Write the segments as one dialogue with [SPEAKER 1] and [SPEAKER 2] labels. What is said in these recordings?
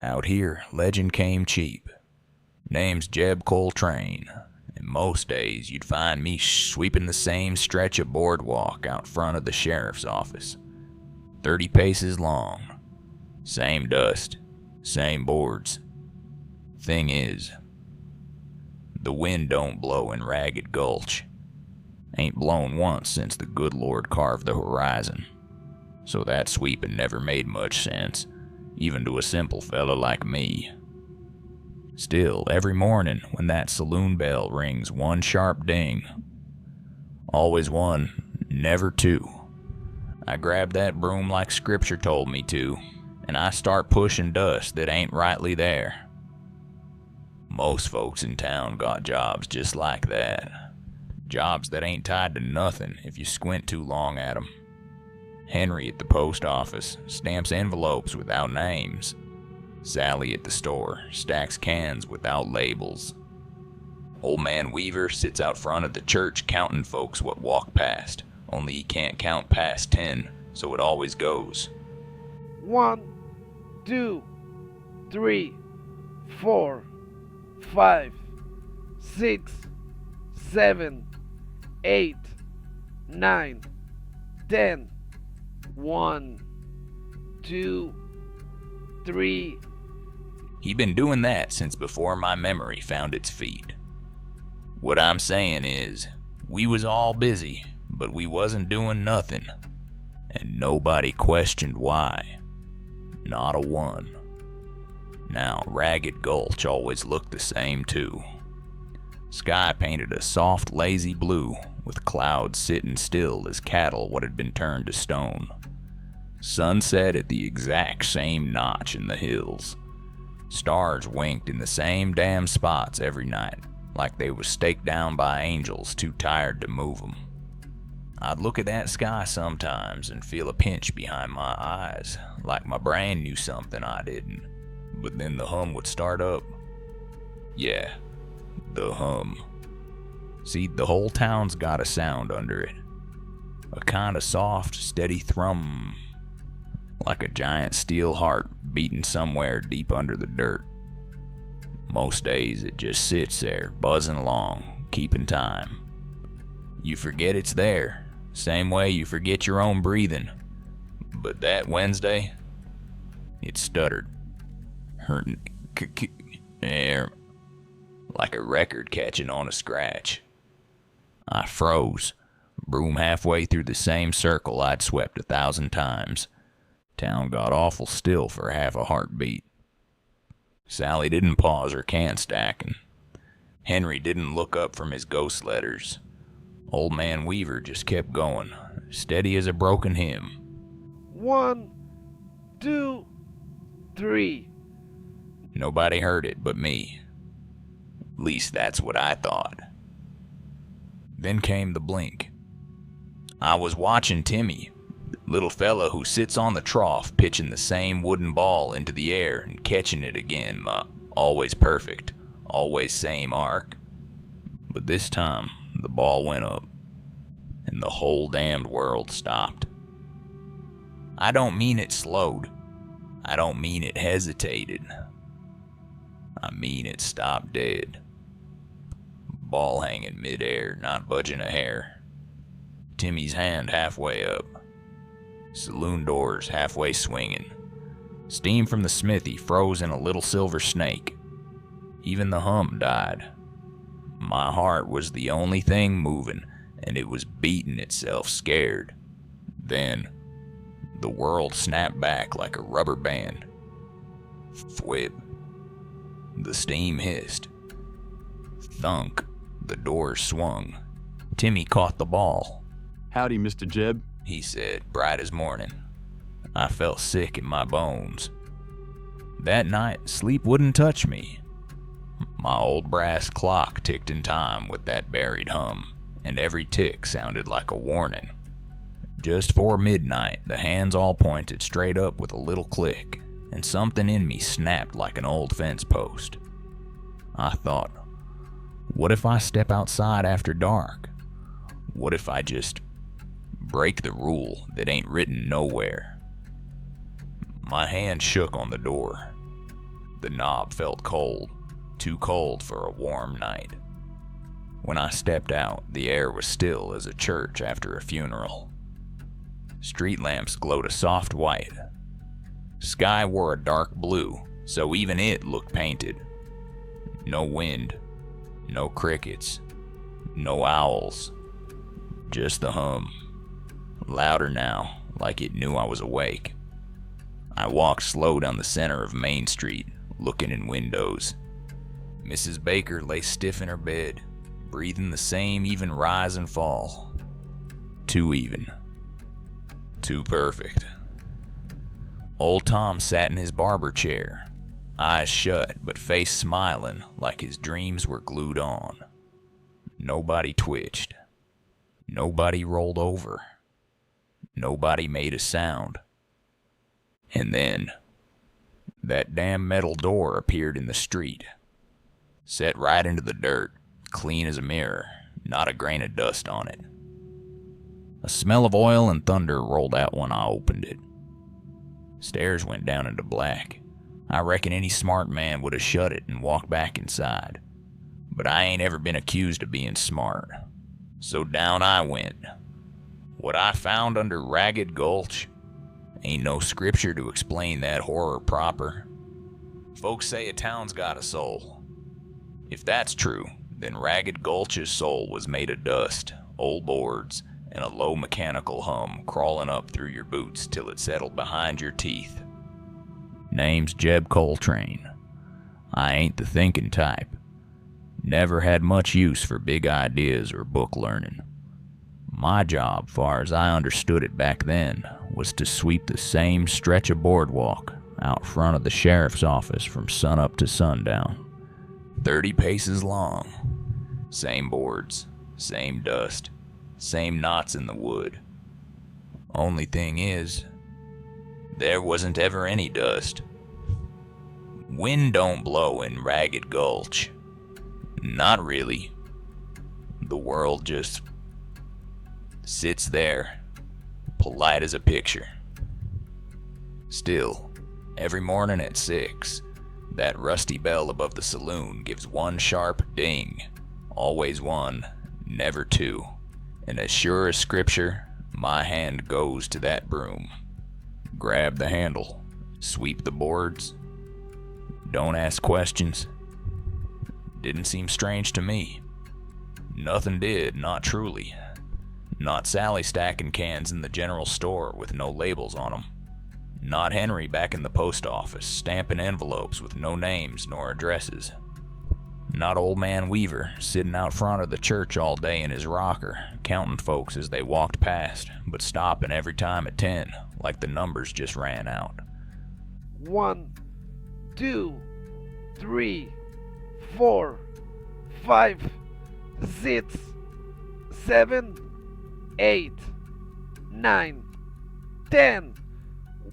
[SPEAKER 1] Out here, legend came cheap. Name's Jeb Coltrane, and most days you'd find me sweeping the same stretch of boardwalk out front of the sheriff's office. 30 paces long. Same dust, same boards. Thing is, the wind don't blow in Ragged Gulch. Ain't blown once since the good Lord carved the horizon. So that sweeping never made much sense, even to a simple fella like me. Still, every morning when that saloon bell rings one sharp ding, always one, never two, I grab that broom like scripture told me to, and I start pushing dust that ain't rightly there. Most folks in town got jobs just like that. Jobs that ain't tied to nothing if you squint too long at 'em. Henry at the post office stamps envelopes without names. Sally at the store stacks cans without labels. Old man Weaver sits out front of the church counting folks what walk past, only he can't count past 10, so it always goes
[SPEAKER 2] 1, 2, 3, 4, 5, 6, 7, 8, 9, 10. 1, 2, 3.
[SPEAKER 1] He been doing that since before my memory found its feet. What I'm saying is, we was all busy, but we wasn't doing nothing. And nobody questioned why. Not a one. Now, Ragged Gulch always looked the same too. Sky painted a soft, lazy blue, with clouds sitting still as cattle what had been turned to stone. Sunset at the exact same notch in the hills. Stars winked in the same damn spots every night, like they was staked down by angels too tired to move 'em. I'd look at that sky sometimes and feel a pinch behind my eyes, like my brain knew something I didn't. But then the hum would start up. Yeah, the hum. See, the whole town's got a sound under it. A kind of soft, steady thrum, like a giant steel heart beating somewhere deep under the dirt. Most days it just sits there, buzzing along, keeping time. You forget it's there, same way you forget your own breathing. But that Wednesday, it stuttered. Like a record catching on a scratch. I froze, broom halfway through the same circle I'd swept 1,000 times. Town got awful still for half a heartbeat. Sally didn't pause her can stacking. Henry didn't look up from his ghost letters. Old man Weaver just kept going, steady as a broken hymn.
[SPEAKER 2] 1, 2, 3.
[SPEAKER 1] Nobody heard it but me. At least that's what I thought. Then came the blink. I was watching Timmy, little fella who sits on the trough pitching the same wooden ball into the air and catching it again, always perfect, always same arc. But this time, the ball went up, and the whole damned world stopped. I don't mean it slowed. I don't mean it hesitated. I mean it stopped dead. Ball hanging midair, not budging a hair. Timmy's hand halfway up. Saloon doors halfway swinging. Steam from the smithy froze in a little silver snake. Even the hum died. My heart was the only thing moving, and it was beating itself scared. Then, the world snapped back like a rubber band. Thwip. The steam hissed. Thunk. The doors swung. Timmy caught the ball.
[SPEAKER 3] "Howdy, Mr. Jeb,"
[SPEAKER 1] he said, bright as morning. I felt sick in my bones. That night, sleep wouldn't touch me. My old brass clock ticked in time with that buried hum, and every tick sounded like a warning. Just 4 midnight, the hands all pointed straight up with a little click, and something in me snapped like an old fence post. I thought, what if I step outside after dark? What if I just break the rule that ain't written nowhere? My hand shook on the door. The knob felt cold, too cold for a warm night. When I stepped out, the air was still as a church after a funeral. Street lamps glowed a soft white. Sky wore a dark blue, so even it looked painted. No wind, no crickets, no owls, just the hum. Louder now, like it knew I was awake. I walked slow down the center of Main Street, looking in windows. Mrs. Baker lay stiff in her bed, breathing the same even rise and fall. Too even. Too perfect. Old Tom sat in his barber chair, eyes shut but face smiling like his dreams were glued on. Nobody twitched. Nobody rolled over. Nobody made a sound. And then, that damn metal door appeared in the street. Set right into the dirt, clean as a mirror, not a grain of dust on it. A smell of oil and thunder rolled out when I opened it. Stairs went down into black. I reckon any smart man would have shut it and walked back inside. But I ain't ever been accused of being smart. So down I went. What I found under Ragged Gulch, ain't no scripture to explain that horror proper. Folks say a town's got a soul. If that's true, then Ragged Gulch's soul was made of dust, old boards, and a low mechanical hum crawling up through your boots till it settled behind your teeth. Name's Jeb Coltrane. I ain't the thinking type. Never had much use for big ideas or book learning. My job, far as I understood it back then, was to sweep the same stretch of boardwalk out front of the sheriff's office from sunup to sundown. 30 paces long. Same boards, same dust, same knots in the wood. Only thing is, there wasn't ever any dust. Wind don't blow in Ragged Gulch. Not really. The world just sits there, polite as a picture. Still, every morning at 6, that rusty bell above the saloon gives one sharp ding. Always one, never two. And as sure as scripture, my hand goes to that broom. Grab the handle, sweep the boards. Don't ask questions. Didn't seem strange to me. Nothing did, not truly. Not Sally stacking cans in the general store with no labels on them. Not Henry back in the post office stamping envelopes with no names nor addresses. Not old man Weaver sitting out front of the church all day in his rocker, counting folks as they walked past, but stopping every time at 10, like the numbers just ran out.
[SPEAKER 2] 1, 2, 3, 4, 5, 6, 7, 8, 9, 10.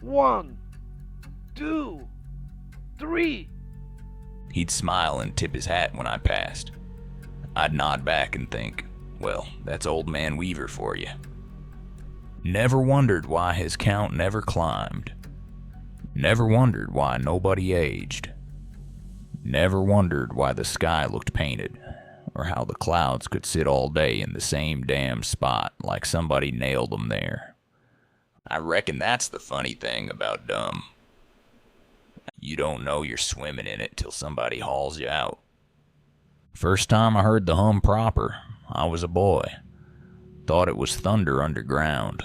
[SPEAKER 2] 1, 2, 3.
[SPEAKER 1] He'd smile and tip his hat when I passed. I'd nod back and think, well, that's old man Weaver for you. Never wondered why his count never climbed. Never wondered why nobody aged. Never wondered why the sky looked painted, or how the clouds could sit all day in the same damn spot like somebody nailed them there. I reckon that's the funny thing about dumb. You don't know you're swimming in it till somebody hauls you out. First time I heard the hum proper, I was a boy. Thought it was thunder underground.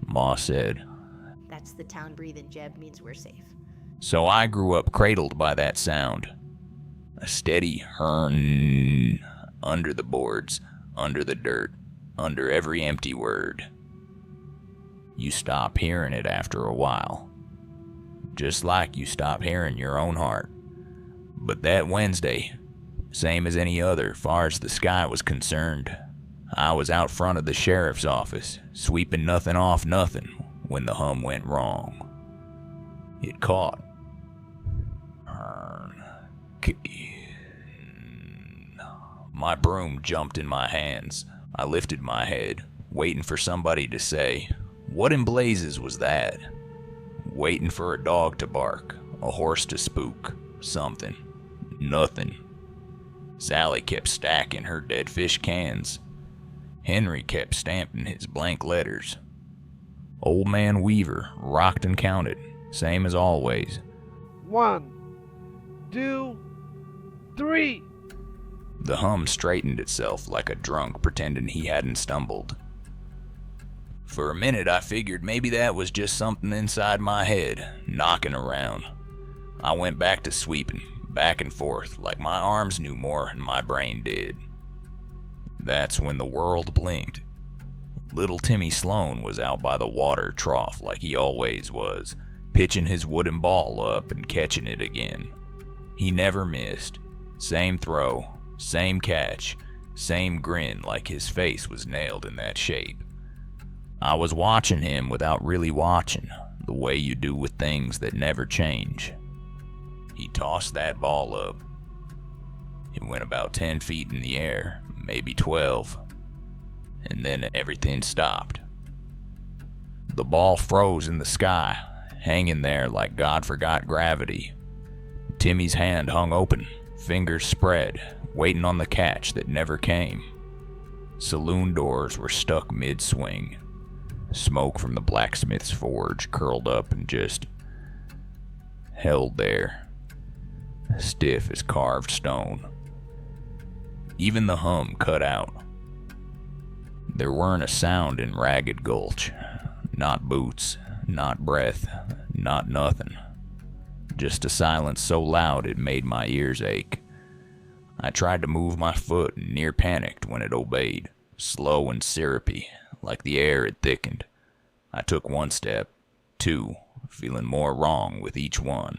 [SPEAKER 1] Ma said,
[SPEAKER 3] "That's the town breathing, Jeb, means we're safe."
[SPEAKER 1] So I grew up cradled by that sound. A steady hurn under the boards, under the dirt, under every empty word. You stop hearing it after a while. Just like you stop hearing your own heart. But that Wednesday, same as any other far as the sky was concerned, I was out front of the sheriff's office, sweeping nothing off nothing when the hum went wrong. It caught. My broom jumped in my hands. I lifted my head, waiting for somebody to say, "What in blazes was that?" Waiting for a dog to bark, A horse to spook. Something. Nothing. Sally kept stacking her dead fish cans. Henry kept stamping his blank letters. Old Man Weaver rocked and counted, same as always.
[SPEAKER 2] 1, 2, 3.
[SPEAKER 1] The hum straightened itself like a drunk pretending he hadn't stumbled. For a minute I figured maybe that was just something inside my head, knocking around. I went back to sweeping, back and forth, like my arms knew more than my brain did. That's when the world blinked. Little Timmy Sloan was out by the water trough like he always was, pitching his wooden ball up and catching it again. He never missed. Same throw, same catch, same grin like his face was nailed in that shape. I was watching him without really watching, the way you do with things that never change. He tossed that ball up. It went about 10 feet in the air, maybe 12, and then everything stopped. The ball froze in the sky, hanging there like God forgot gravity. Timmy's hand hung open, fingers spread, waiting on the catch that never came. Saloon doors were stuck mid-swing. Smoke from the blacksmith's forge curled up and just held there, stiff as carved stone. Even the hum cut out. There weren't a sound in Ragged Gulch. Not boots, not breath, not nothing. Just a silence so loud it made my ears ache. I tried to move my foot and near panicked when it obeyed, slow and syrupy, like the air had thickened. I took 1 step, 2, feeling more wrong with each one.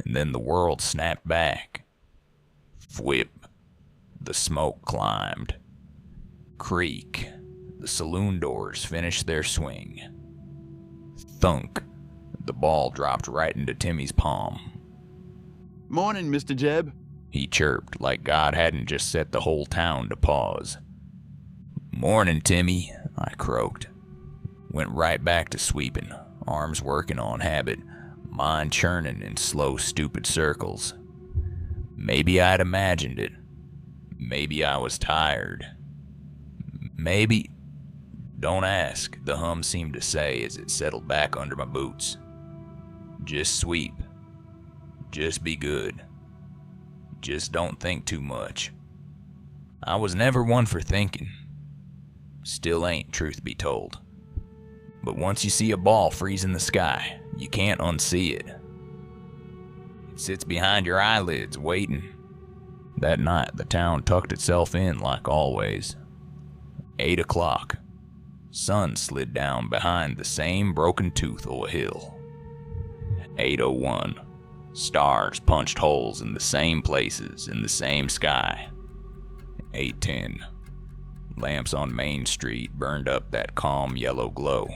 [SPEAKER 1] And then the world snapped back. Fwhip. The smoke climbed. Creak. The saloon doors finished their swing. Thunk. The ball dropped right into Timmy's palm.
[SPEAKER 4] Morning, Mr. Jeb.
[SPEAKER 1] He chirped like God hadn't just set the whole town to pause. Morning, Timmy, I croaked. Went right back to sweeping, arms working on habit, mind churning in slow, stupid circles. Maybe I'd imagined it. Maybe I was tired. Maybe... Don't ask, the hum seemed to say as it settled back under my boots. Just sweep. Just be good. Just don't think too much. I was never one for thinking. Still ain't, truth be told. But once you see a ball freeze in the sky, you can't unsee it. It sits behind your eyelids, waiting. That night, the town tucked itself in like always. 8 o'clock. Sun slid down behind the same broken tooth o' a hill. 8:01. Stars punched holes in the same places in the same sky. 8:10. Lamps on Main Street burned up that calm yellow glow.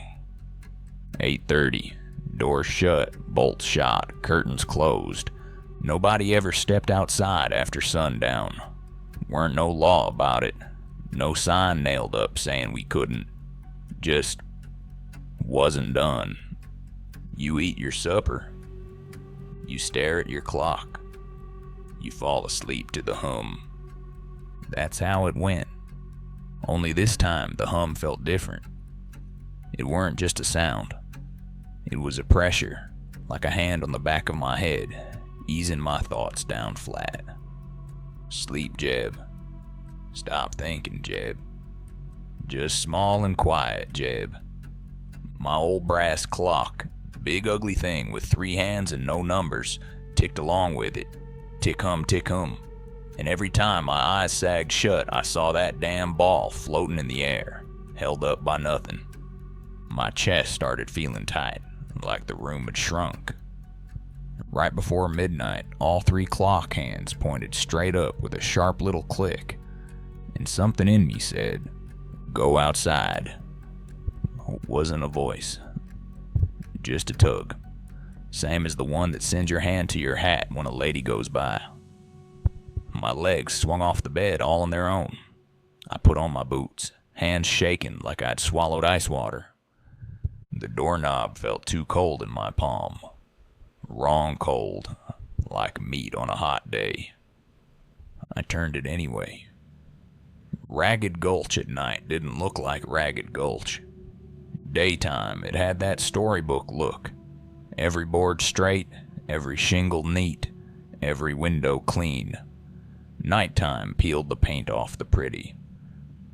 [SPEAKER 1] 8:30. Doors shut, bolts shot, curtains closed. Nobody ever stepped outside after sundown. Weren't no law about it. No sign nailed up saying we couldn't. Just wasn't done. You eat your supper. You stare at your clock. You fall asleep to the hum. That's how it went. Only this time the hum felt different. It weren't just a sound. It was a pressure, like a hand on the back of my head, easing my thoughts down flat. Sleep, Jeb. Stop thinking, Jeb. Just small and quiet, Jeb. My old brass clock, big ugly thing with 3 hands and no numbers, ticked along with it. Tick-hum, tick-hum. And every time my eyes sagged shut, I saw that damn ball floating in the air, held up by nothing. My chest started feeling tight, like the room had shrunk. Right before midnight, all 3 clock hands pointed straight up with a sharp little click, and something in me said, "Go outside." It wasn't a voice, just a tug, same as the one that sends your hand to your hat when a lady goes by. My legs swung off the bed all on their own. I put on my boots, hands shaking like I'd swallowed ice water. The doorknob felt too cold in my palm. wrong cold, like meat on a hot day. I turned it anyway. Ragged Gulch at night didn't look like Ragged Gulch. Daytime, it had that storybook look. Every board straight, every shingle neat, every window clean. Nighttime peeled the paint off the pretty.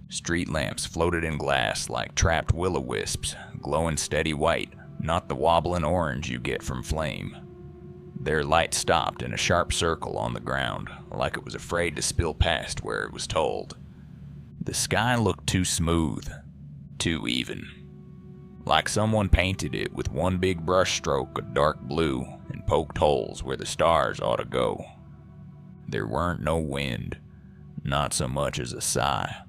[SPEAKER 1] Street lamps floated in glass like trapped will-o-wisps, glowing steady white, not the wobbling orange you get from flame. Their light stopped in a sharp circle on the ground, like it was afraid to spill past where it was told. The sky looked too smooth, too even. Like someone painted it with one big brush stroke of dark blue and poked holes where the stars ought to go. There weren't no wind, not so much as a sigh.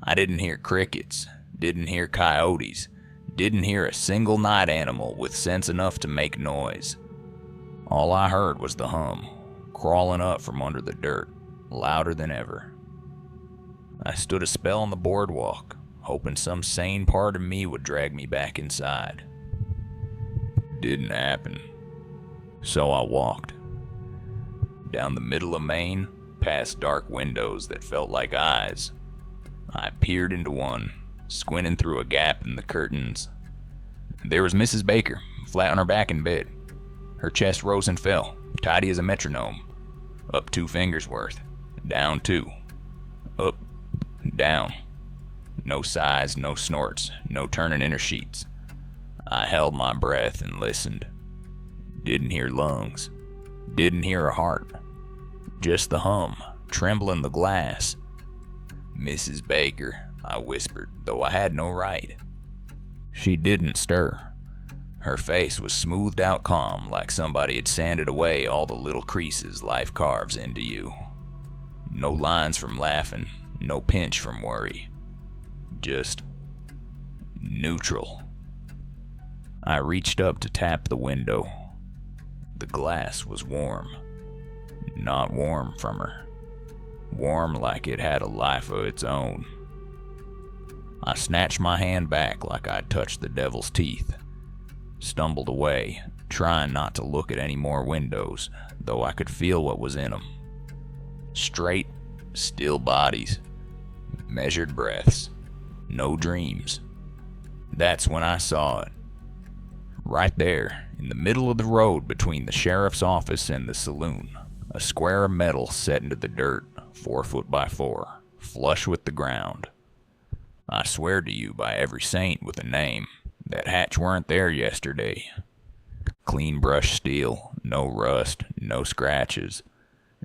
[SPEAKER 1] I didn't hear crickets, didn't hear coyotes, didn't hear a single night animal with sense enough to make noise. All I heard was the hum, crawling up from under the dirt, louder than ever. I stood a spell on the boardwalk, hoping some sane part of me would drag me back inside. Didn't happen. So I walked. Down the middle of Main, past dark windows that felt like eyes. I peered into one, squinting through a gap in the curtains. There was Mrs. Baker, flat on her back in bed. Her chest rose and fell, tidy as a metronome. Up 2 fingers worth. Down 2. Up, down. No sighs, no snorts, no turning in her sheets. I held my breath and listened. Didn't hear lungs. Didn't hear a heart. Just the hum, trembling the glass. Mrs. Baker, I whispered, though I had no right. She didn't stir. Her face was smoothed out calm, like somebody had sanded away all the little creases life carves into you. No lines from laughing, no pinch from worry. Just neutral. I reached up to tap the window. The glass was warm. Not warm from her. Warm like it had a life of its own. I snatched my hand back like I'd touched the devil's teeth. Stumbled away, trying not to look at any more windows, though I could feel what was in them. Straight, still bodies. Measured breaths. No dreams. That's when I saw it. Right there, in the middle of the road between the sheriff's office and the saloon, a square of metal set into the dirt, 4 foot by 4, flush with the ground. I swear to you by every saint with a name, that hatch weren't there yesterday. Clean brushed steel, no rust, no scratches.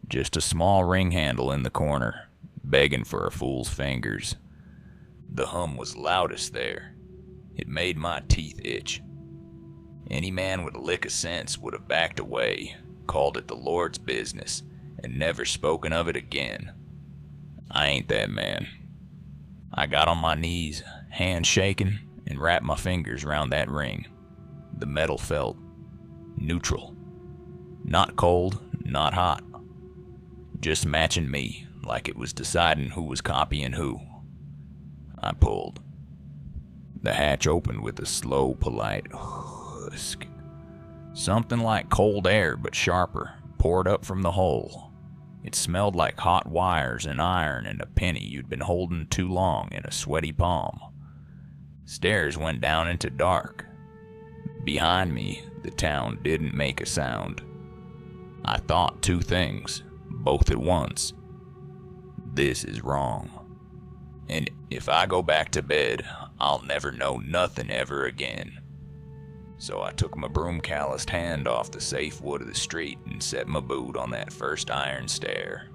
[SPEAKER 1] Just a small ring handle in the corner, begging for a fool's fingers. The hum was loudest there. It made my teeth itch. Any man with a lick of sense would have backed away, called it the Lord's business, and never spoken of it again. I ain't that man. I got on my knees, hands shaking, and wrapped my fingers round that ring. The metal felt neutral. Not cold, not hot. Just matching me, like it was deciding who was copying who. I pulled. The hatch opened with a slow, polite husk. Something like cold air, but sharper, poured up from the hole. It smelled like hot wires and iron and a penny you'd been holding too long in a sweaty palm. Stairs went down into dark. Behind me, the town didn't make a sound. I thought 2 things, both at once. This is wrong. And if I go back to bed, I'll never know nothing ever again. So I took my broom-calloused hand off the safe wood of the street and set my boot on that first iron stair.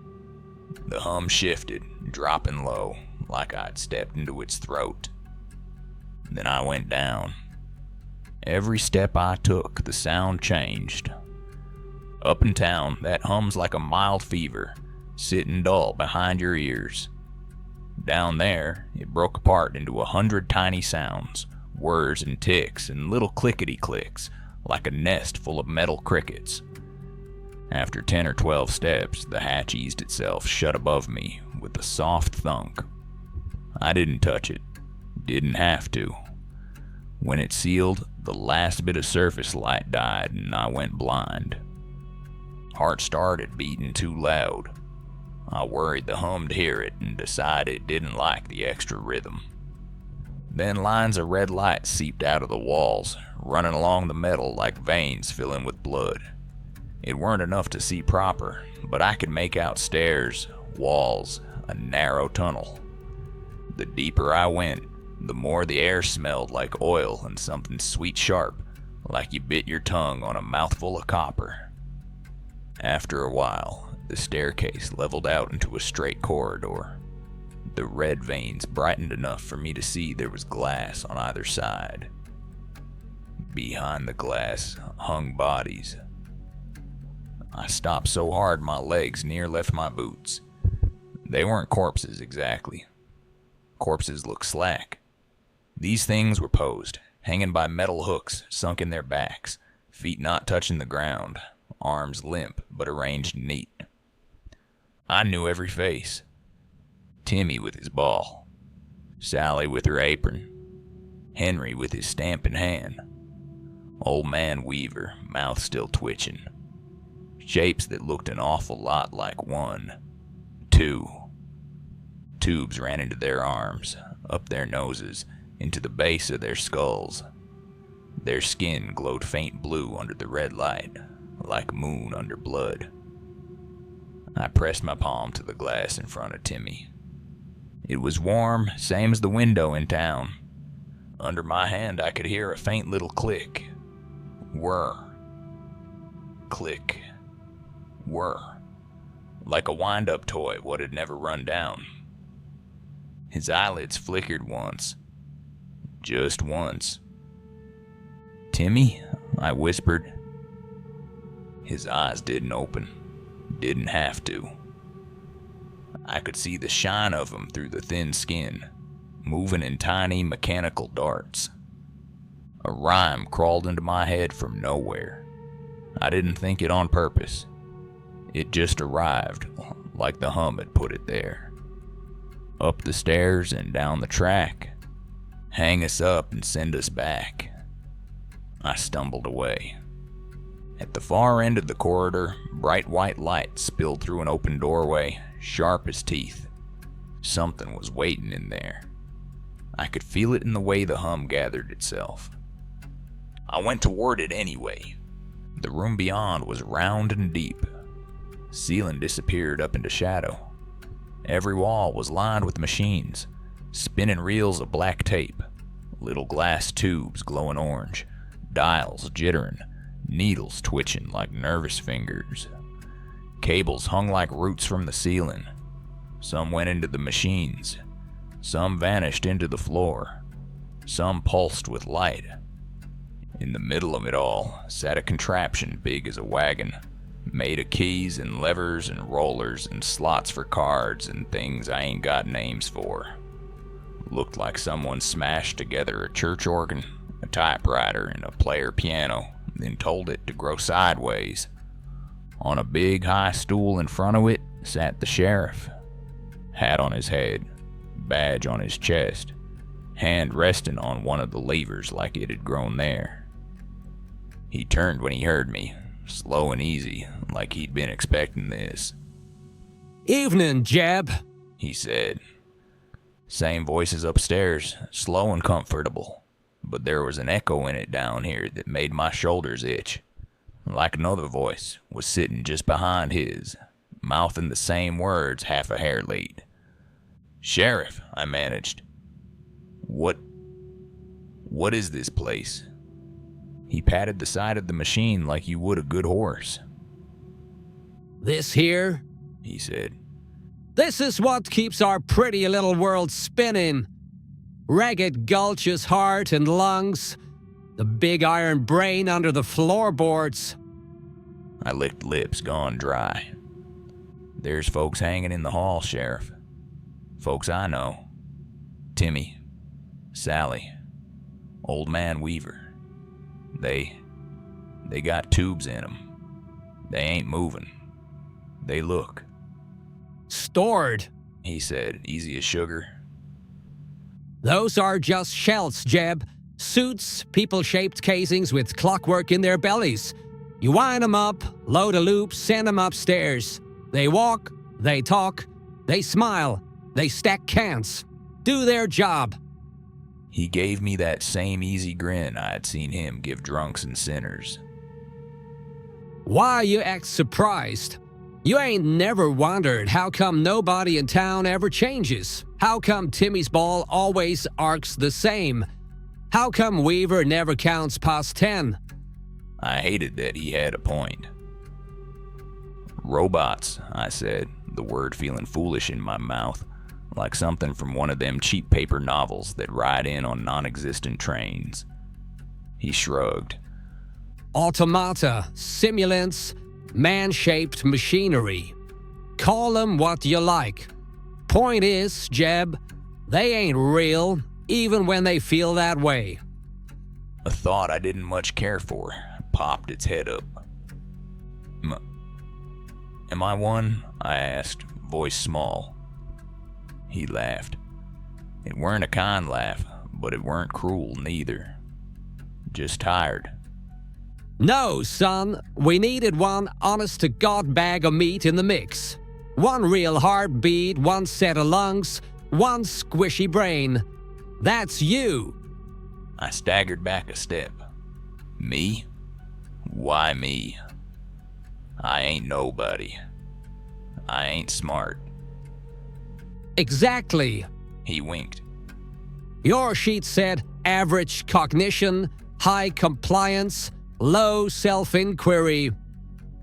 [SPEAKER 1] The hum shifted, dropping low, like I'd stepped into its throat. Then I went down. Every step I took, the sound changed. Up in town, that hum's like a mild fever, sitting dull behind your ears. Down there, it broke apart into 100 tiny sounds, whirs and ticks and little clickety-clicks, like a nest full of metal crickets. After 10 or 12 steps, the hatch eased itself shut above me with a soft thunk. I didn't touch it. Didn't have to. When it sealed, The last bit of surface light died and I went blind. Heart started beating too loud. I worried the hum'd hear it and decided it didn't like the extra rhythm. Then lines of red light seeped out of the walls, running along the metal like veins filling with blood. It weren't enough to see proper, but I could make out stairs, walls, a narrow tunnel. The deeper I went, the more the air smelled like oil and something sweet sharp, like you bit your tongue on a mouthful of copper. After a while, the staircase leveled out into a straight corridor. The red veins brightened enough for me to see there was glass on either side. Behind the glass hung bodies. I stopped so hard my legs near left my boots. They weren't corpses exactly. Corpses look slack. These things were posed, hanging by metal hooks sunk in their backs, feet not touching the ground, arms limp but arranged neat. I knew every face. Timmy with his ball, Sally with her apron, Henry with his stamp in hand, Old Man Weaver, mouth still twitching. Shapes that looked an awful lot like one, two. Tubes ran into their arms, up their noses, into the base of their skulls. Their skin glowed faint blue under the red light, like moon under blood. I pressed my palm to the glass in front of Timmy. It was warm, same as the window in town. Under my hand I could hear a faint little click. Whir. Click. Whir. Like a wind-up toy what had never run down. His eyelids flickered once. Just once. "Timmy?" I whispered. His eyes didn't open. Didn't have to. I could see the shine of them through the thin skin, moving in tiny mechanical darts. A rhyme crawled into my head from nowhere. I didn't think it on purpose. It just arrived, like the hum had put it there. Up the stairs and down the track. Hang us up and send us back. I stumbled away. At the far end of the corridor, bright white light spilled through an open doorway, sharp as teeth. Something was waiting in there. I could feel it in the way the hum gathered itself. I went toward it anyway. The room beyond was round and deep. Ceiling disappeared up into shadow. Every wall was lined with machines, spinning reels of black tape, little glass tubes glowing orange, dials jittering, needles twitching like nervous fingers. Cables hung like roots from the ceiling. Some went into the machines. Some vanished into the floor. Some pulsed with light. In the middle of it all sat a contraption big as a wagon, made of keys and levers and rollers and slots for cards and things I ain't got names for. Looked like someone smashed together a church organ, a typewriter, and a player piano, then told it to grow sideways. On a big high stool in front of it sat the sheriff. Hat on his head, badge on his chest, hand resting on one of the levers like it had grown there. He turned when he heard me, slow and easy, like he'd been expecting this.
[SPEAKER 5] "Evening, Jeb,"
[SPEAKER 1] he said. Same voices upstairs, slow and comfortable, but there was an echo in it down here that made my shoulders itch. Like another voice was sitting just behind his, mouthing the same words half a hair late. "Sheriff," I managed. What is this place?" He patted the side of the machine like you would a good horse.
[SPEAKER 5] "This here?
[SPEAKER 1] He said.
[SPEAKER 5] This is what keeps our pretty little world spinning. Ragged Gulch's heart and lungs, the big iron brain under the floorboards."
[SPEAKER 1] I licked lips gone dry. "There's folks hanging in the hall, Sheriff. Folks I know. Timmy, Sally, Old Man Weaver. They got tubes in them. They ain't moving. They look."
[SPEAKER 5] "Stored,"
[SPEAKER 1] he said, easy as sugar.
[SPEAKER 5] "Those are just shells, Jeb. Suits, people-shaped casings with clockwork in their bellies. You wind them up, load a loop, send them upstairs. They walk, they talk, they smile, they stack cans. Do their job.
[SPEAKER 1] He gave me that same easy grin I had seen him give drunks and sinners.
[SPEAKER 5] Why you act surprised? You ain't never wondered how come nobody in town ever changes? How come Timmy's ball always arcs the same? How come Weaver never counts past 10?
[SPEAKER 1] I hated that he had a point. Robots, I said, the word feeling foolish in my mouth, like something from one of them cheap paper novels that ride in on non-existent trains. He shrugged.
[SPEAKER 5] Automata, simulants, man-shaped machinery. Call them what you like. Point is, Jeb, they ain't real, even when they feel that way.
[SPEAKER 1] A thought I didn't much care for popped its head up. Am I one? I asked, voice small. He laughed. It weren't a kind laugh, but it weren't cruel neither. Just tired.
[SPEAKER 5] No, son, we needed one honest-to-God bag of meat in the mix. One real heartbeat, one set of lungs, one squishy brain. That's you.
[SPEAKER 1] I staggered back a step. Me? Why me? I ain't nobody. I ain't smart.
[SPEAKER 5] Exactly.
[SPEAKER 1] He winked.
[SPEAKER 5] Your sheet said average cognition, high compliance, low self-inquiry.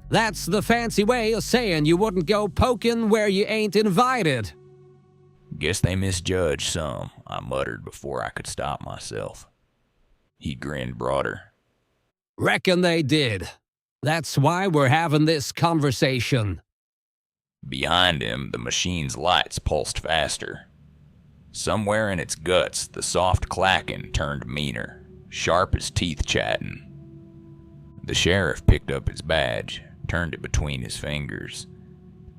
[SPEAKER 5] That's the fancy way of saying you wouldn't go poking where you ain't invited.
[SPEAKER 1] Guess they misjudged some, I muttered before I could stop myself. He grinned broader.
[SPEAKER 5] Reckon they did. That's why we're having this conversation.
[SPEAKER 1] Behind him, the machine's lights pulsed faster. Somewhere in its guts, the soft clacking turned meaner, sharp as teeth chatting. The sheriff picked up his badge, turned it between his fingers.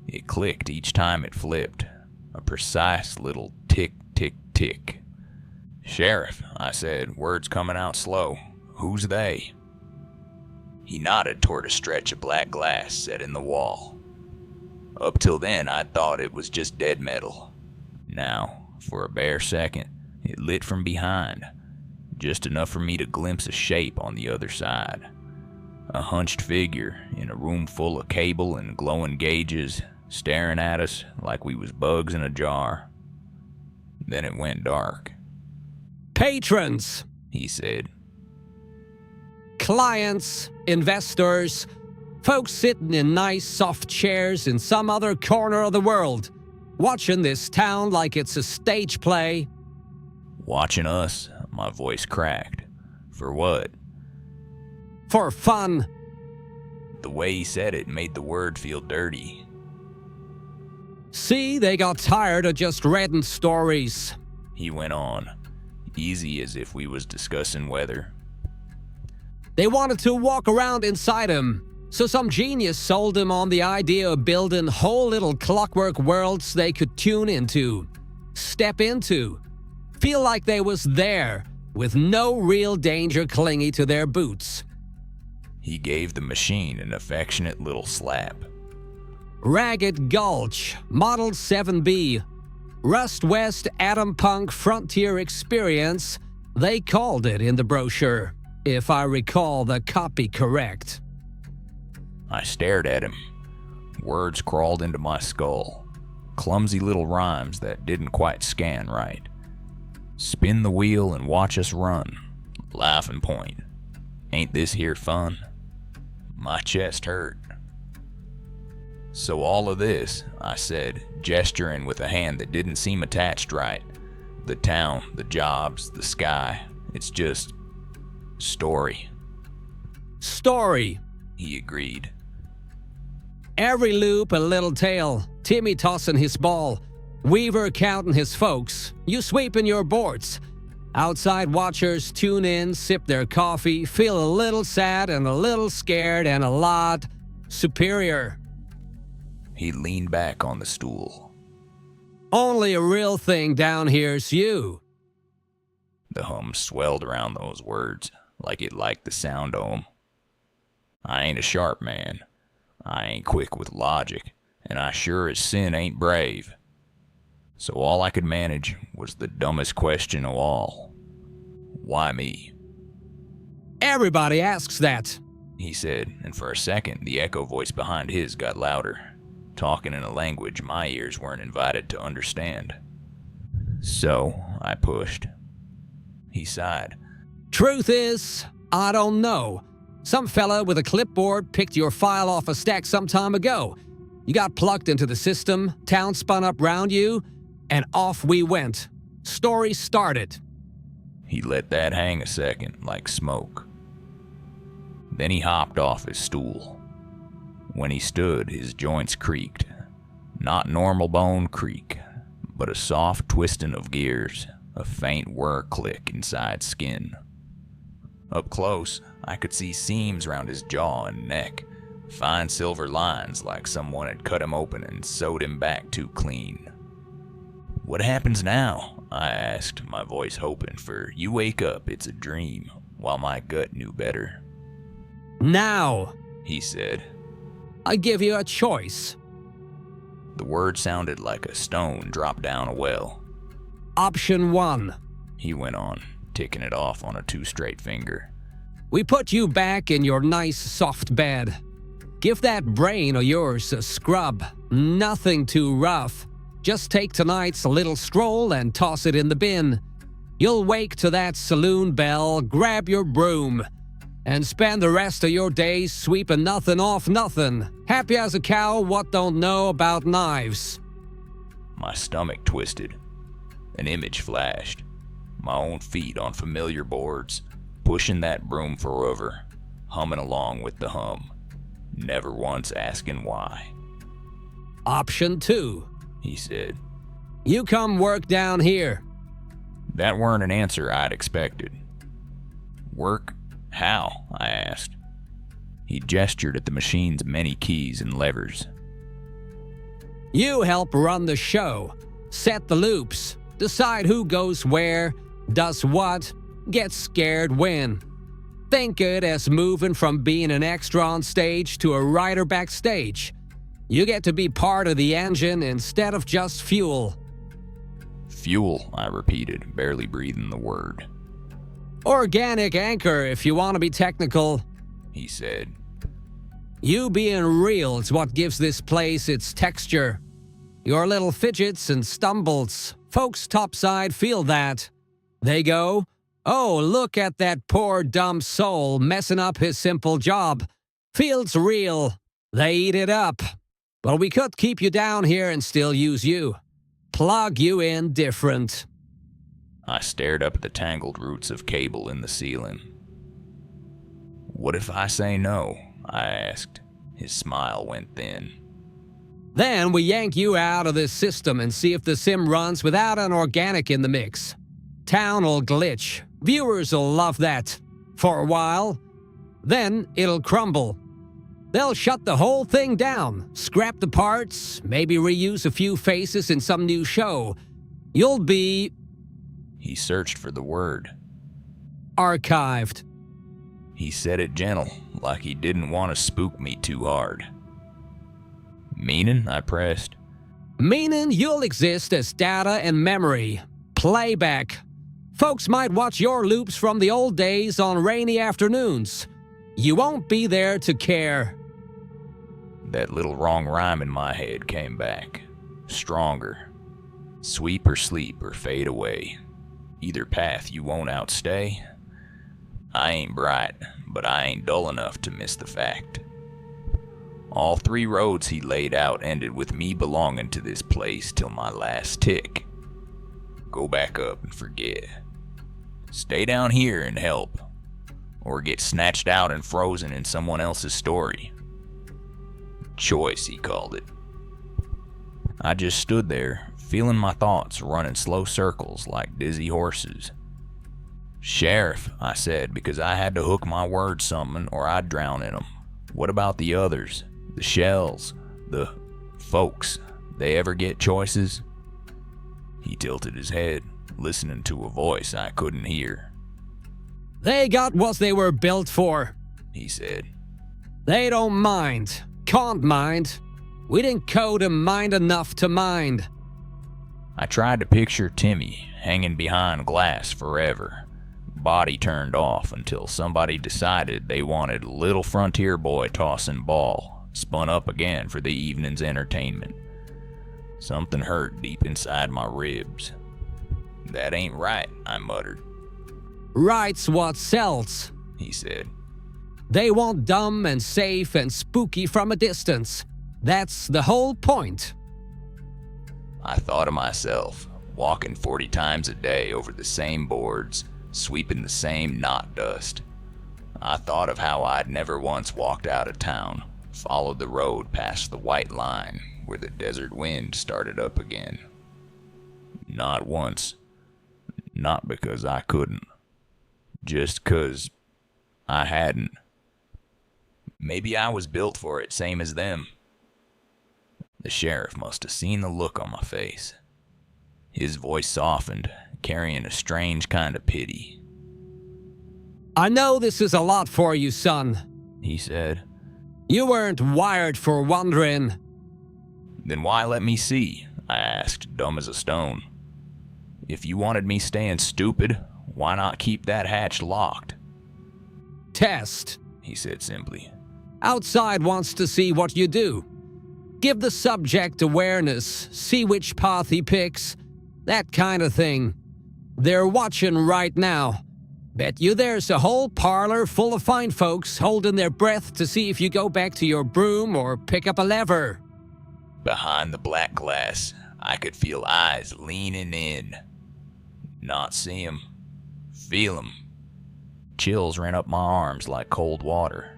[SPEAKER 1] It clicked each time it flipped, a precise little tick, tick, tick. Sheriff, I said, words coming out slow. Who's they? He nodded toward a stretch of black glass set in the wall. Up till then, I'd thought it was just dead metal. Now, for a bare second, it lit from behind, just enough for me to glimpse a shape on the other side. A hunched figure in a room full of cable and glowing gauges, staring at us like we was bugs in a jar. Then it went dark.
[SPEAKER 5] Patrons,
[SPEAKER 1] He said.
[SPEAKER 5] Clients, investors, folks sitting in nice soft chairs in some other corner of the world, watching this town like it's a stage play.
[SPEAKER 1] Watching us, my voice cracked. For what?
[SPEAKER 5] For fun.
[SPEAKER 1] The way he said it made the word feel dirty.
[SPEAKER 5] See, they got tired of just reading stories.
[SPEAKER 1] He went on, easy as if we was discussing weather.
[SPEAKER 5] They wanted to walk around inside him, so some genius sold him on the idea of building whole little clockwork worlds they could tune into, step into, feel like they was there, with no real danger clinging to their boots.
[SPEAKER 1] He gave the machine an affectionate little slap.
[SPEAKER 5] Ragged Gulch, Model 7B, Rust West Atom Punk Frontier Experience, they called it in the brochure, if I recall the copy correct.
[SPEAKER 1] I stared at him. Words crawled into my skull. Clumsy little rhymes that didn't quite scan right. Spin the wheel and watch us run. Laugh and point. Ain't this here fun? My chest hurt. So all of this, I said, gesturing with a hand that didn't seem attached right. The town, the jobs, the sky. It's just story.
[SPEAKER 5] Story,
[SPEAKER 1] He agreed.
[SPEAKER 5] every loop a little tale, Timmy tossing his ball, Weaver counting his folks, you sweeping your boards. Outside watchers tune in, sip their coffee, feel a little sad and a little scared and a lot superior.
[SPEAKER 1] He leaned back on the stool.
[SPEAKER 5] Only a real thing down here's you.
[SPEAKER 1] The hum swelled around those words, like it liked the sound of 'em. I ain't a sharp man. I ain't quick with logic, and I sure as sin ain't brave. So all I could manage was the dumbest question of all. Why me?
[SPEAKER 5] Everybody asks that,
[SPEAKER 1] He said, and for a second the echo voice behind his got louder, talking in a language my ears weren't invited to understand. So I pushed. He sighed.
[SPEAKER 5] Truth is, I don't know. Some fella with a clipboard picked your file off a stack some time ago. You got plugged into the system, town spun up round you, and off we went. Story started.
[SPEAKER 1] He let that hang a second, like smoke. Then he hopped off his stool. When he stood, his joints creaked. Not normal bone creak, but a soft twisting of gears, a faint whir click inside skin. Up close, I could see seams round his jaw and neck, fine silver lines like someone had cut him open and sewed him back too clean. What happens now? I asked, my voice hoping, for you wake up, it's a dream, while my gut knew better.
[SPEAKER 5] Now,
[SPEAKER 1] He said.
[SPEAKER 5] I give you a choice.
[SPEAKER 1] The word sounded like a stone dropped down a well.
[SPEAKER 5] Option 1.
[SPEAKER 1] He went on, ticking it off on a 2 straight finger.
[SPEAKER 5] We put you back in your nice soft bed. Give that brain of yours a scrub. Nothing too rough. Just take tonight's little stroll and toss it in the bin. You'll wake to that saloon bell, grab your broom, and spend the rest of your days sweeping nothing off nothing. Happy as a cow what don't know about knives.
[SPEAKER 1] My stomach twisted. An image flashed. My own feet on familiar boards, pushing that broom forever, humming along with the hum, never once asking why.
[SPEAKER 5] Option 2.
[SPEAKER 1] He said.
[SPEAKER 5] You come work down here.
[SPEAKER 1] That weren't an answer I'd expected. Work? How? I asked. He gestured at the machine's many keys and levers.
[SPEAKER 5] You help run the show, set the loops, decide who goes where, does what, gets scared when. Think it as moving from being an extra on stage to a writer backstage. You get to be part of the engine instead of just fuel.
[SPEAKER 1] Fuel, I repeated, barely breathing the word.
[SPEAKER 5] Organic anchor if you want to be technical.
[SPEAKER 1] He said.
[SPEAKER 5] You being real is what gives this place its texture. Your little fidgets and stumbles, folks topside feel that. They go, oh, look at that poor dumb soul messing up his simple job. Feels real. They eat it up. Well, we could keep you down here and still use you. Plug you in different.
[SPEAKER 1] I stared up at the tangled roots of cable in the ceiling. What if I say no? I asked. His smile went thin.
[SPEAKER 5] Then we yank you out of this system and see if the sim runs without an organic in the mix. Town'll glitch. Viewers'll love that. For a while. Then it'll crumble. They'll shut the whole thing down, scrap the parts, maybe reuse a few faces in some new show. You'll be...
[SPEAKER 1] He searched for the word.
[SPEAKER 5] Archived.
[SPEAKER 1] He said it gentle, like he didn't want to spook me too hard. Meaning? I pressed.
[SPEAKER 5] Meaning you'll exist as data and memory. Playback. Folks might watch your loops from the old days on rainy afternoons. You won't be there to care.
[SPEAKER 1] That little wrong rhyme in my head came back. Stronger. Sweep or sleep or fade away. Either path you won't outstay. I ain't bright, but I ain't dull enough to miss the fact. All 3 roads he laid out ended with me belonging to this place till my last tick. Go back up and forget. Stay down here and help. Or get snatched out and frozen in someone else's story. Choice, he called it. I just stood there, feeling my thoughts running slow circles like dizzy horses. Sheriff, I said, because I had to hook my words something or I'd drown in them. What about the others? The shells? The folks? They ever get choices? He tilted his head. listening to a voice I couldn't hear.
[SPEAKER 5] They got what they were built for,
[SPEAKER 1] He said.
[SPEAKER 5] They don't mind. Can't mind. We didn't code 'em mind enough to mind.
[SPEAKER 1] I tried to picture Timmy hanging behind glass forever, body turned off until somebody decided they wanted little frontier boy tossing ball, spun up again for the evening's entertainment. Something hurt deep inside my ribs. That ain't right, I muttered.
[SPEAKER 5] Right's what sells,
[SPEAKER 1] He said.
[SPEAKER 5] They want dumb and safe and spooky from a distance. That's the whole point.
[SPEAKER 1] I thought of myself, walking 40 times a day over the same boards, sweeping the same knot dust. I thought of how I'd never once walked out of town, followed the road past the white line where the desert wind started up again. Not once. Not because I couldn't. Just 'cause I hadn't. Maybe I was built for it, same as them. The sheriff must have seen the look on my face. His voice softened, carrying a strange kind of pity.
[SPEAKER 5] I know this is a lot for you, son,
[SPEAKER 1] He said.
[SPEAKER 5] You weren't wired for wandering.
[SPEAKER 1] Then why let me see? I asked, dumb as a stone. If you wanted me staying stupid, why not keep that hatch locked?
[SPEAKER 5] Test.
[SPEAKER 1] He said simply.
[SPEAKER 5] Outside wants to see what you do. Give the subject awareness, see which path he picks, that kind of thing. They're watching right now. Bet you there's a whole parlor full of fine folks holding their breath to see if you go back to your broom or pick up a lever.
[SPEAKER 1] Behind the black glass, I could feel eyes leaning in. Not see 'em. Feel 'em. Chills ran up my arms like cold water.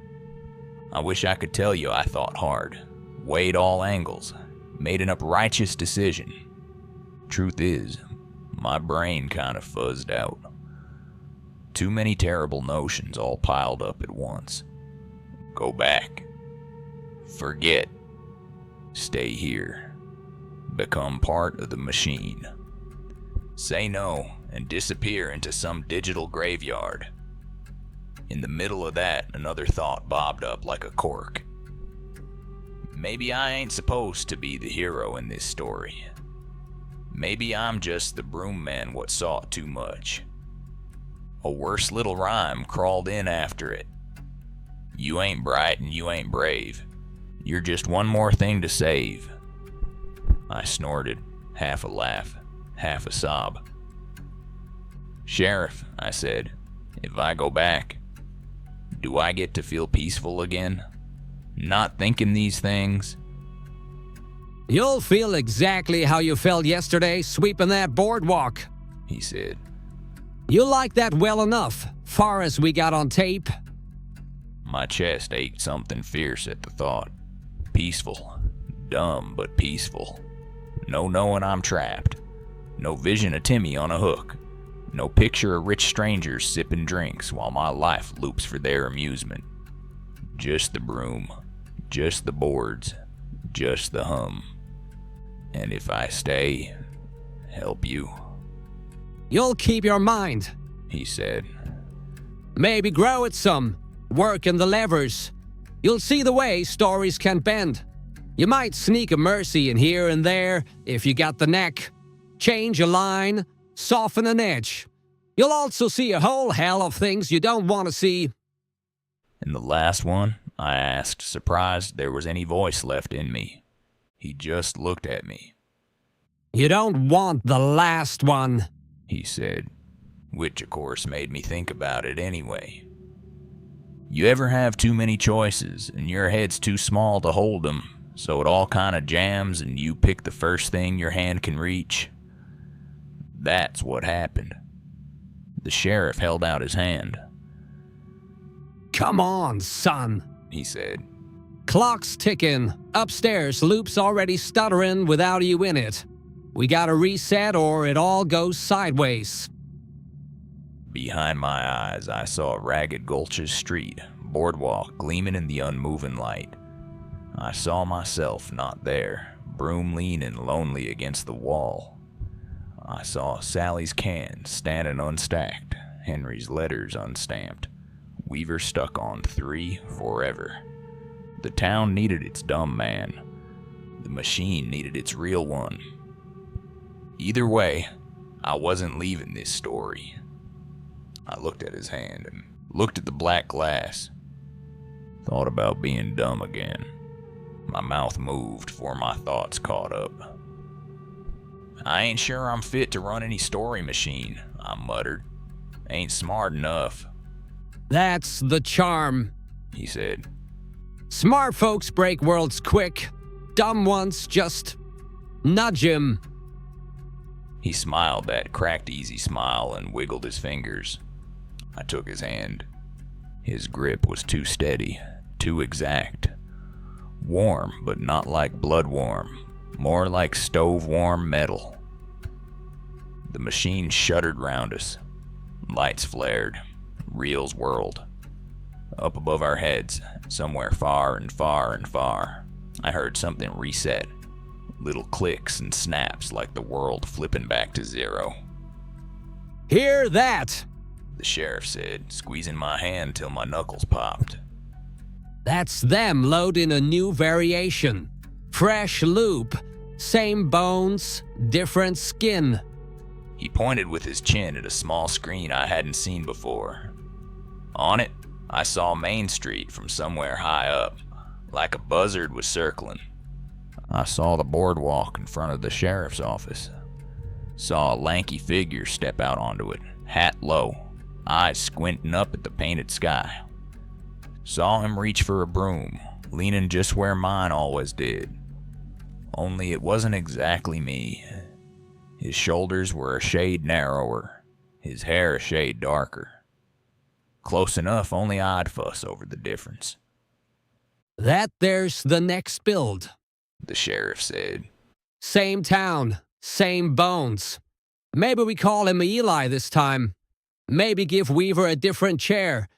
[SPEAKER 1] I wish I could tell you I thought hard, weighed all angles, made an uprighteous decision. Truth is, my brain kind of fuzzed out. Too many terrible notions all piled up at once. Go back. Forget. Stay here. Become part of the machine. Say no and disappear into some digital graveyard. In the middle of that, another thought bobbed up like a cork. Maybe I ain't supposed to be the hero in this story. Maybe I'm just the broom man what saw too much. A worse little rhyme crawled in after it. You ain't bright and you ain't brave. You're just one more thing to save. I snorted, half a laugh, half a sob. Sheriff, I said, if I go back, do I get to feel peaceful again? Not thinking these things?
[SPEAKER 5] You'll feel exactly how you felt yesterday sweeping that boardwalk,
[SPEAKER 1] He said.
[SPEAKER 5] You like that well enough, far as we got on tape.
[SPEAKER 1] My chest ached something fierce at the thought. Peaceful. Dumb, but peaceful. No knowing I'm trapped. No vision of Timmy on a hook. No picture of rich strangers sipping drinks while my life loops for their amusement. Just the broom. Just the boards. Just the hum. And if I stay, help you.
[SPEAKER 5] You'll keep your mind,
[SPEAKER 1] He said.
[SPEAKER 5] Maybe grow it some, work in the levers. You'll see the way stories can bend. You might sneak a mercy in here and there if you got the knack. Change a line, soften an edge. You'll also see a whole hell of things you don't want to see.
[SPEAKER 1] And the last one, I asked, surprised there was any voice left in me. He just looked at me.
[SPEAKER 5] You don't want the last one,
[SPEAKER 1] He said, which of course made me think about it anyway. You ever have too many choices and your head's too small to hold them, so it all kind of jams and you pick the first thing your hand can reach? That's what happened. The sheriff held out his hand.
[SPEAKER 5] Come on, son,
[SPEAKER 1] He said.
[SPEAKER 5] Clock's ticking. Upstairs, Loop's already stuttering without you in it. We gotta reset or it all goes sideways.
[SPEAKER 1] Behind my eyes, I saw Ragged Gulch's street, boardwalk gleaming in the unmoving light. I saw myself not there, broom leaning lonely against the wall. I saw Sally's cans standing unstacked, Henry's letters unstamped, Weaver stuck on 3 forever. The town needed its dumb man. The machine needed its real one. Either way, I wasn't leaving this story. I looked at his hand and looked at the black glass. Thought about being dumb again. My mouth moved before my thoughts caught up. I ain't sure I'm fit to run any story machine, I muttered. Ain't smart enough.
[SPEAKER 5] That's the charm,
[SPEAKER 1] He said.
[SPEAKER 5] Smart folks break worlds quick. Dumb ones just nudge him.
[SPEAKER 1] He smiled that cracked easy smile and wiggled his fingers. I took his hand. His grip was too steady, too exact. Warm, but not like blood warm. More like stove-warm metal. The machine shuddered round us. Lights flared. Reels whirled. Up above our heads, somewhere far and far and far, I heard something reset. Little clicks and snaps like the world flipping back to zero.
[SPEAKER 5] Hear that?
[SPEAKER 1] The sheriff said, squeezing my hand till my knuckles popped.
[SPEAKER 5] That's them loading a new variation. Fresh loop, same bones, different skin.
[SPEAKER 1] He pointed with his chin at a small screen I hadn't seen before. On it, I saw Main Street from somewhere high up, like a buzzard was circling. I saw the boardwalk in front of the sheriff's office. Saw a lanky figure step out onto it, hat low, eyes squinting up at the painted sky. Saw him reach for a broom, leaning just where mine always did. Only it wasn't exactly me. His shoulders were a shade narrower, his hair a shade darker. Close enough only I'd fuss over the difference.
[SPEAKER 5] That there's the next build.
[SPEAKER 1] The sheriff said.
[SPEAKER 5] Same town, same bones. Maybe we call him Eli this time. Maybe give Weaver a different chair.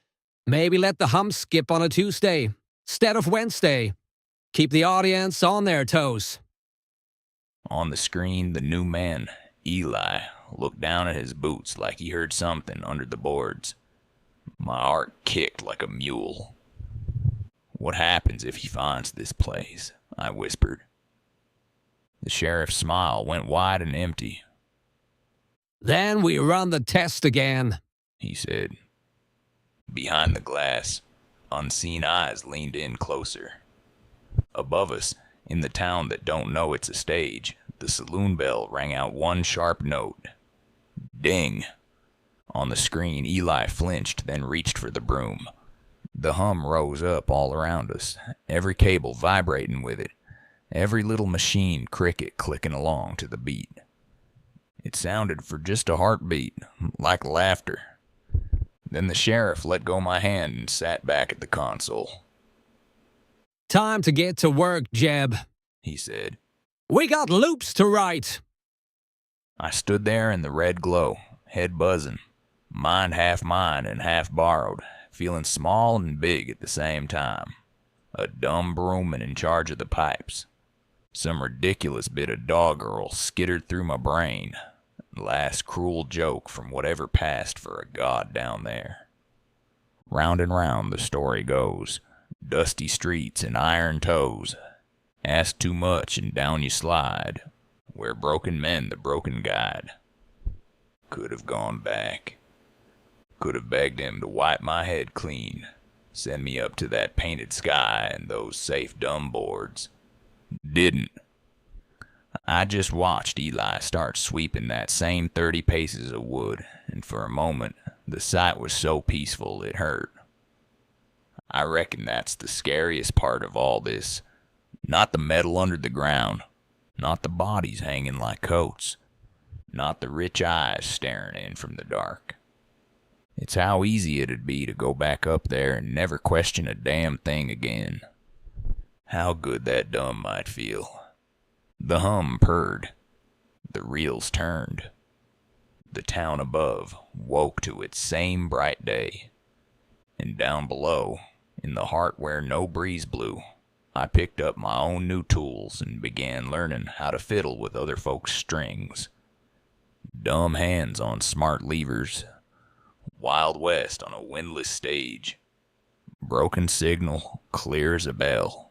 [SPEAKER 5] Maybe let the hum skip on a Tuesday instead of Wednesday. Keep the audience on their toes.
[SPEAKER 1] On the screen, the new man, Eli, looked down at his boots like he heard something under the boards. My heart kicked like a mule. What happens if he finds this place? I whispered. The sheriff's smile went wide and empty.
[SPEAKER 5] Then we run the test again,
[SPEAKER 1] He said. Behind the glass, unseen eyes leaned in closer. Above us, in the town that don't know it's a stage, the saloon bell rang out one sharp note. Ding! On the screen, Eli flinched, then reached for the broom. The hum rose up all around us, every cable vibrating with it, every little machine cricket clicking along to the beat. It sounded for just a heartbeat, like laughter. Then the sheriff let go my hand and sat back at the console.
[SPEAKER 5] Time to get to work, Jeb,
[SPEAKER 1] He said.
[SPEAKER 5] We got loops to write.
[SPEAKER 1] I stood there in the red glow, head buzzing, mind half mine and half borrowed, feeling small and big at the same time. A dumb broomman in charge of the pipes. Some ridiculous bit of doggerel skittered through my brain. Last cruel joke from whatever passed for a god down there. Round and round the story goes. Dusty streets and iron toes. Ask too much and down you slide. Where broken men the broken guide. Could have gone back. Could have begged him to wipe my head clean. Send me up to that painted sky and those safe dumb boards. Didn't. I just watched Eli start sweeping that same 30 paces of wood, and for a moment, the sight was so peaceful it hurt. I reckon that's the scariest part of all this. Not the metal under the ground, not the bodies hanging like coats, not the rich eyes staring in from the dark. It's how easy it'd be to go back up there and never question a damn thing again. How good that dumb might feel. The hum purred. The reels turned. The town above woke to its same bright day. And down below, in the heart where no breeze blew, I picked up my own new tools and began learning how to fiddle with other folks' strings. Dumb hands on smart levers. Wild West on a windless stage. Broken signal, clear as a bell.